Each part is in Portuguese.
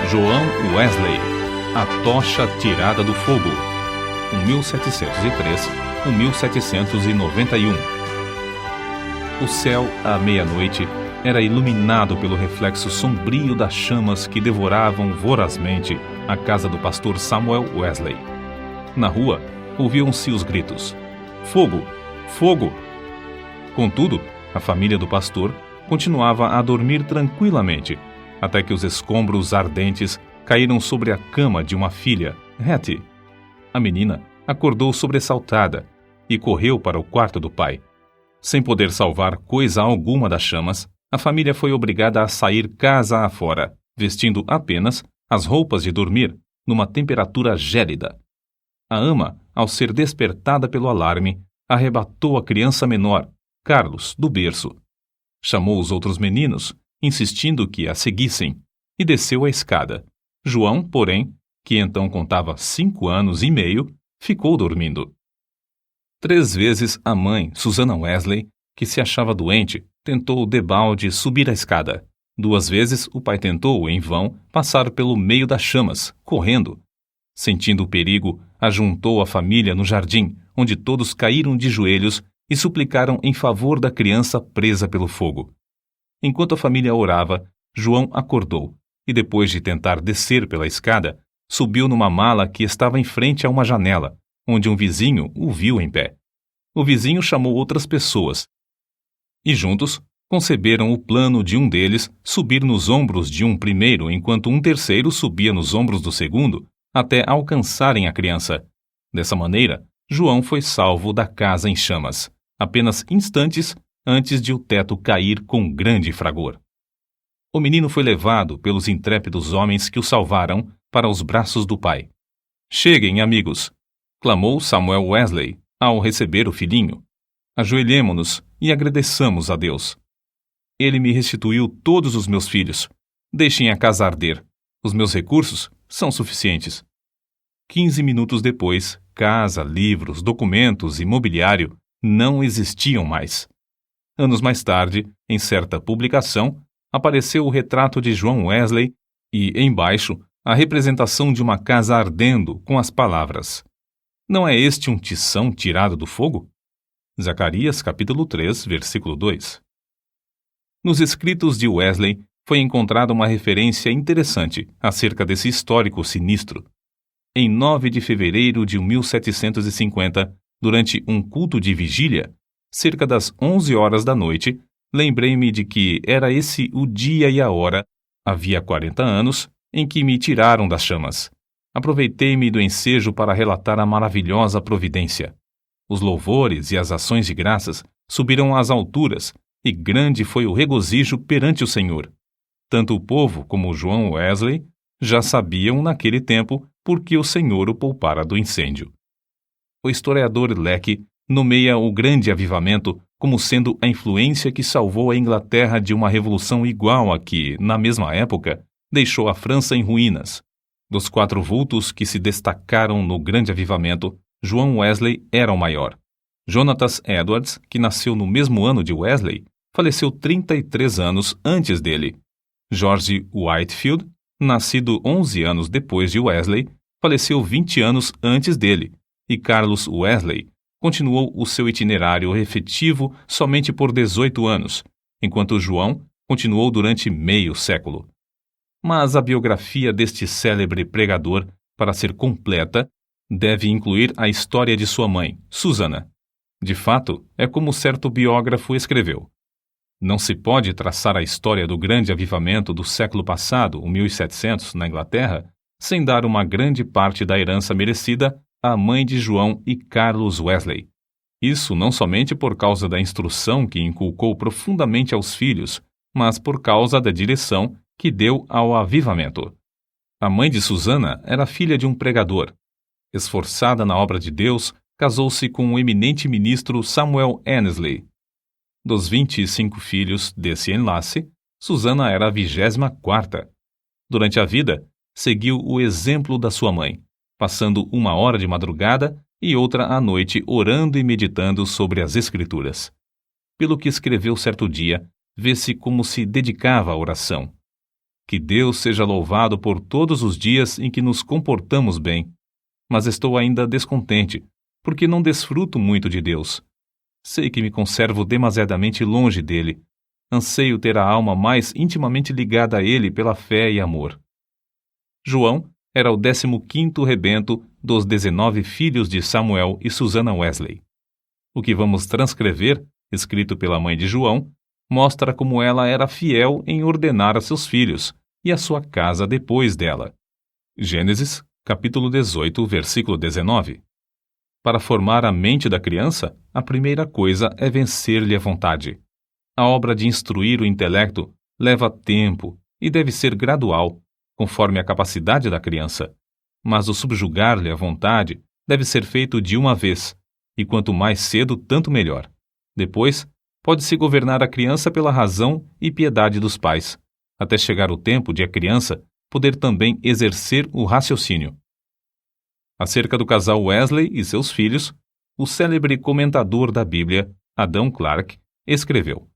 João Wesley, A Tocha Tirada do Fogo, 1703-1791. O céu, à meia-noite, era iluminado pelo reflexo sombrio das chamas que devoravam vorazmente a casa do pastor Samuel Wesley. Na rua, ouviam-se os gritos: "Fogo! Fogo!" Contudo, a família do pastor continuava a dormir tranquilamente, até que os escombros ardentes caíram sobre a cama de uma filha, Hattie. A menina acordou sobressaltada e correu para o quarto do pai. Sem poder salvar coisa alguma das chamas, a família foi obrigada a sair casa afora, vestindo apenas as roupas de dormir, numa temperatura gélida. A ama, ao ser despertada pelo alarme, arrebatou a criança menor, Carlos, do berço. Chamou os outros meninos, insistindo que a seguissem, e desceu a escada. João, porém, que então contava 5 anos e meio, ficou dormindo. 3 vezes a mãe, Susana Wesley, que se achava doente, tentou debalde subir a escada. 2 vezes o pai tentou, em vão, passar pelo meio das chamas, correndo. Sentindo o perigo, ajuntou a família no jardim, onde todos caíram de joelhos e suplicaram em favor da criança presa pelo fogo. Enquanto a família orava, João acordou e, depois de tentar descer pela escada, subiu numa mala que estava em frente a uma janela, onde um vizinho o viu em pé. O vizinho chamou outras pessoas e, juntos, conceberam o plano de um deles subir nos ombros de um primeiro, enquanto um terceiro subia nos ombros do segundo, até alcançarem a criança. Dessa maneira, João foi salvo da casa em chamas, apenas instantes antes de o teto cair com grande fragor. O menino foi levado pelos intrépidos homens que o salvaram para os braços do pai. "Cheguem, amigos!" clamou Samuel Wesley ao receber o filhinho. "Ajoelhemo-nos e agradeçamos a Deus. Ele me restituiu todos os meus filhos. Deixem a casa arder. Os meus recursos são suficientes." 15 minutos depois, casa, livros, documentos e mobiliário não existiam mais. Anos mais tarde, em certa publicação, apareceu o retrato de João Wesley e, embaixo, a representação de uma casa ardendo com as palavras: "Não é este um tição tirado do fogo?" Zacarias capítulo 3, versículo 2. Nos escritos de Wesley foi encontrada uma referência interessante acerca desse histórico sinistro. Em 9 de fevereiro de 1750, durante um culto de vigília, cerca das 11 horas da noite, lembrei-me de que era esse o dia e a hora, havia 40 anos, em que me tiraram das chamas. Aproveitei-me do ensejo para relatar a maravilhosa providência. Os louvores e as ações de graças subiram às alturas, e grande foi o regozijo perante o Senhor. Tanto o povo como João Wesley já sabiam naquele tempo por que o Senhor o poupara do incêndio. O historiador Lecky nomeia o grande avivamento como sendo a influência que salvou a Inglaterra de uma revolução igual a que, na mesma época, deixou a França em ruínas. Dos 4 vultos que se destacaram no grande avivamento, João Wesley era o maior. Jonathan Edwards, que nasceu no mesmo ano de Wesley, faleceu 33 anos antes dele. George Whitefield, nascido 11 anos depois de Wesley, faleceu 20 anos antes dele, e Carlos Wesley continuou o seu itinerário efetivo somente por 18 anos, enquanto João continuou durante meio século. Mas a biografia deste célebre pregador, para ser completa, deve incluir a história de sua mãe, Susana. De fato, é como certo biógrafo escreveu: "Não se pode traçar a história do grande avivamento do século passado, o 1700, na Inglaterra, sem dar uma grande parte da herança merecida à mãe de João e Carlos Wesley. Isso não somente por causa da instrução que inculcou profundamente aos filhos, mas por causa da direção que deu ao avivamento. A mãe de Susana era filha de um pregador. Esforçada na obra de Deus, casou-se com o eminente ministro Samuel Annesley. Dos 25 filhos desse enlace, Susana era a 24ª. Durante a vida, seguiu o exemplo da sua mãe, passando 1 hora de madrugada e outra à noite orando e meditando sobre as Escrituras. Pelo que escreveu certo dia, vê-se como se dedicava à oração. Que Deus seja louvado por todos os dias em que nos comportamos bem. Mas estou ainda descontente, porque não desfruto muito de Deus. Sei que me conservo demasiadamente longe dele. Anseio ter a alma mais intimamente ligada a ele pela fé e amor. João era o 15º rebento dos 19 filhos de Samuel e Susannah Wesley. O que vamos transcrever, escrito pela mãe de João, mostra como ela era fiel em ordenar a seus filhos e a sua casa depois dela. Gênesis, capítulo 18, versículo 19. Para formar a mente da criança, a primeira coisa é vencer-lhe a vontade. A obra de instruir o intelecto leva tempo e deve ser gradual, conforme a capacidade da criança. Mas o subjugar-lhe a vontade deve ser feito de uma vez, e quanto mais cedo, tanto melhor. Depois, pode-se governar a criança pela razão e piedade dos pais, até chegar o tempo de a criança poder também exercer o raciocínio. Acerca do casal Wesley e seus filhos, o célebre comentador da Bíblia, Adam Clarke, escreveu: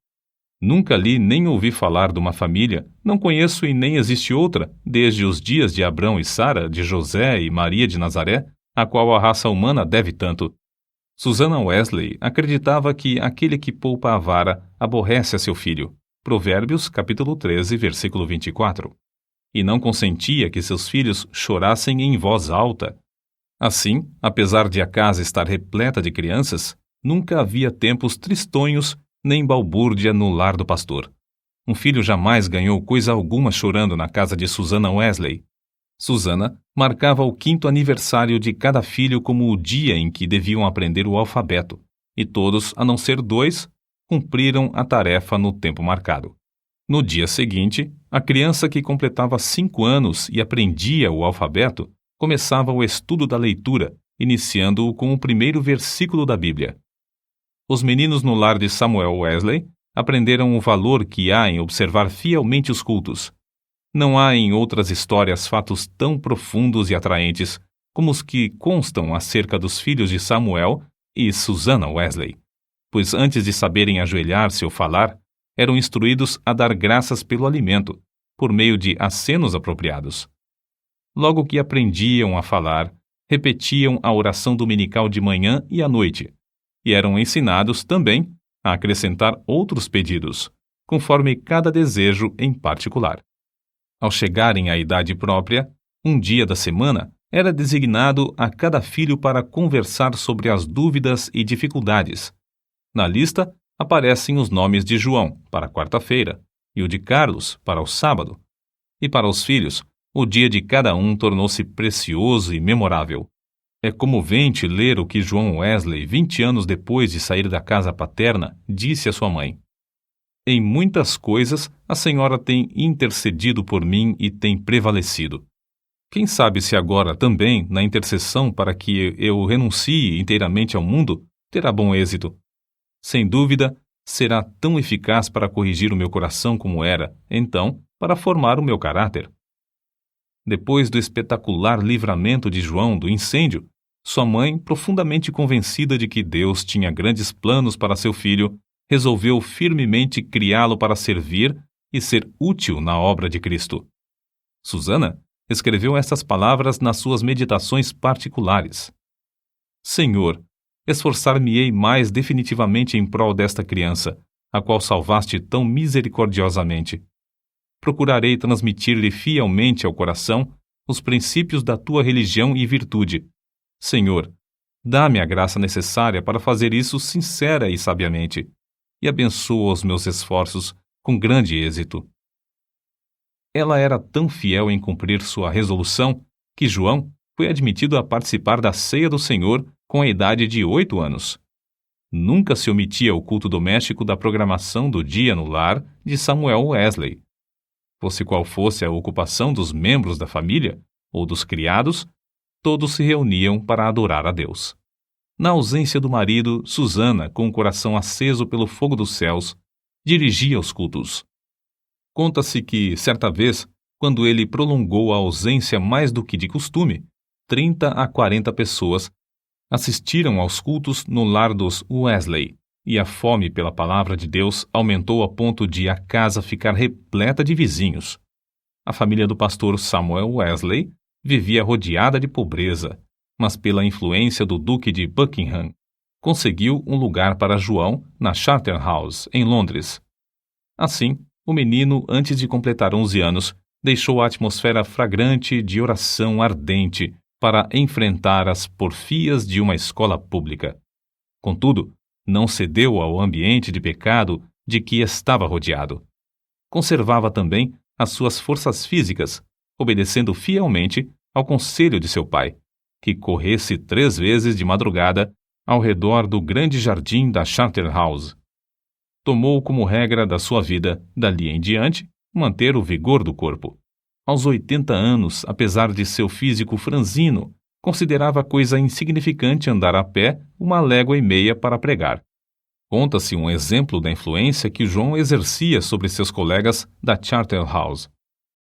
Nunca li nem ouvi falar de uma família, não conheço e nem existe outra, desde os dias de Abrão e Sara, de José e Maria de Nazaré, a qual a raça humana deve tanto. Susannah Wesley acreditava que aquele que poupa a vara aborrece a seu filho. Provérbios, capítulo 13, versículo 24. E não consentia que seus filhos chorassem em voz alta. Assim, apesar de a casa estar repleta de crianças, nunca havia tempos tristonhos nem balbúrdia no lar do pastor. Um filho jamais ganhou coisa alguma chorando na casa de Susannah Wesley. Susannah marcava o 5º aniversário de cada filho como o dia em que deviam aprender o alfabeto, e todos, a não ser 2, cumpriram a tarefa no tempo marcado. No dia seguinte, a criança que completava 5 anos e aprendia o alfabeto começava o estudo da leitura, iniciando-o com o primeiro versículo da Bíblia. Os meninos no lar de Samuel Wesley aprenderam o valor que há em observar fielmente os cultos. Não há em outras histórias fatos tão profundos e atraentes como os que constam acerca dos filhos de Samuel e Susannah Wesley, pois antes de saberem ajoelhar-se ou falar, eram instruídos a dar graças pelo alimento, por meio de acenos apropriados. Logo que aprendiam a falar, repetiam a oração dominical de manhã e à noite, e eram ensinados também a acrescentar outros pedidos, conforme cada desejo em particular. Ao chegarem à idade própria, um dia da semana era designado a cada filho para conversar sobre as dúvidas e dificuldades. Na lista aparecem os nomes de João, para a quarta-feira, e o de Carlos, para o sábado. E para os filhos, o dia de cada um tornou-se precioso e memorável. É comovente ler o que João Wesley, 20 anos depois de sair da casa paterna, disse à sua mãe: Em muitas coisas, a senhora tem intercedido por mim e tem prevalecido. Quem sabe se agora também, na intercessão para que eu renuncie inteiramente ao mundo, terá bom êxito. Sem dúvida, será tão eficaz para corrigir o meu coração como era, então, para formar o meu caráter. Depois do espetacular livramento de João do incêndio, sua mãe, profundamente convencida de que Deus tinha grandes planos para seu filho, resolveu firmemente criá-lo para servir e ser útil na obra de Cristo. Susannah escreveu estas palavras nas suas meditações particulares: Senhor, esforçar-me-ei mais definitivamente em prol desta criança, a qual salvaste tão misericordiosamente. Procurarei transmitir-lhe fielmente ao coração os princípios da tua religião e virtude. Senhor, dá-me a graça necessária para fazer isso sincera e sabiamente, e abençoa os meus esforços com grande êxito. Ela era tão fiel em cumprir sua resolução que João foi admitido a participar da ceia do Senhor com a idade de 8 anos. Nunca se omitia o culto doméstico da programação do dia no lar de Samuel Wesley. Fosse qual fosse a ocupação dos membros da família ou dos criados, todos se reuniam para adorar a Deus. Na ausência do marido, Susannah, com o coração aceso pelo fogo dos céus, dirigia os cultos. Conta-se que, certa vez, quando ele prolongou a ausência mais do que de costume, 30 a 40 pessoas assistiram aos cultos no lar dos Wesley, e a fome pela palavra de Deus aumentou a ponto de a casa ficar repleta de vizinhos. A família do pastor Samuel Wesley vivia rodeada de pobreza, mas pela influência do Duque de Buckingham, conseguiu um lugar para João na Charterhouse, em Londres. Assim, o menino, antes de completar 11 anos, deixou a atmosfera fragrante de oração ardente para enfrentar as porfias de uma escola pública. Contudo, não cedeu ao ambiente de pecado de que estava rodeado. Conservava também as suas forças físicas, obedecendo fielmente ao conselho de seu pai, que corresse 3 vezes de madrugada ao redor do grande jardim da Charterhouse. Tomou como regra da sua vida, dali em diante, manter o vigor do corpo. Aos 80 anos, apesar de seu físico franzino, considerava coisa insignificante andar a pé 1,5 léguas para pregar. Conta-se um exemplo da influência que João exercia sobre seus colegas da Charterhouse.